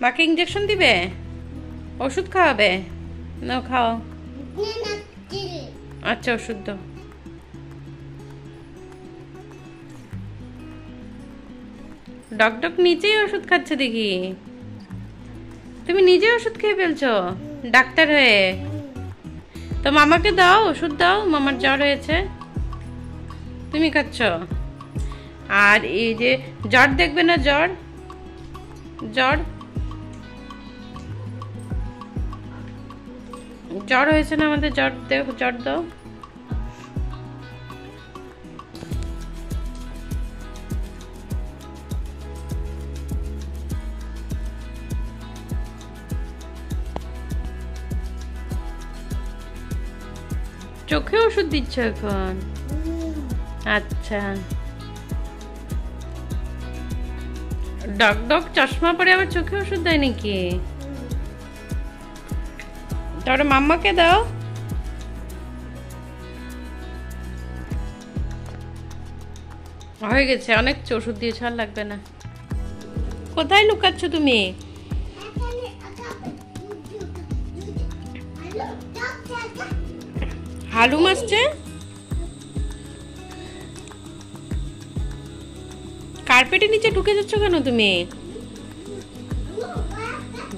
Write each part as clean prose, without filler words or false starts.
মাকে ইঞ্জেকশন দিবে, ওষুধ খাওয়াবে? না খাও। আচ্ছা ওষুধ দাও। ডক ডক নিজেই ওষুধ খাচ্ছে দেখি। তুমি নিজে ওষুধ খেয়ে ফেলছো ডাক্তার হয়ে। তো মামাকে দাও, ওষুধ দাও, মামার জ্বর হয়েছে, তুমি খাচ্ছ। আর এই যে জ্বর দেখবে না, জ্বর জ্বর জ্বর হয়েছে না আমাদের, জ্বর দেখো, জ্বর দাও। চোখে ওষুধ দিচ্ছ এখন? আচ্ছা। ডক ডক চশমা পরে আবার চোখে ওষুধ দেয় নাকি? তাহলে মাম্মাকে দাও। হয়ে গেছে, অনেক ওষুধ দিয়েছ, আর লাগবে না। কোথায় লুকাচ্ছ তুমি? হালুম আসছে? কার্পেটের নিচে ঢুকে যাচ্ছ কেন তুমি?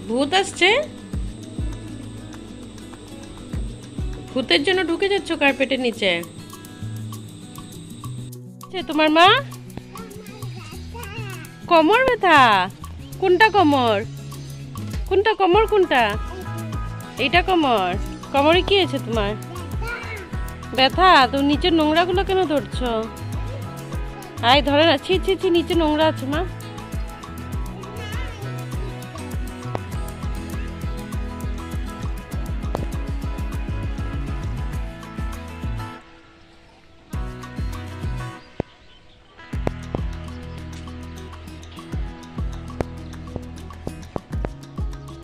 ভূত আসছে? ভূতের জন্য ঢুকে যাচ্ছ কার্পেটের নিচে? তোমার মা কোমর ব্যথা? কোনটা কোমর? কোনটা কোমর? কোনটা? এইটা কোমর? কোমরে কি আছে তোমার? ব্যথা? তো নিচে নোংরা গুলো কেন ধরছো? আয় ধরে না, ছি ছি ছি, নিচে নোংরা আছে মা।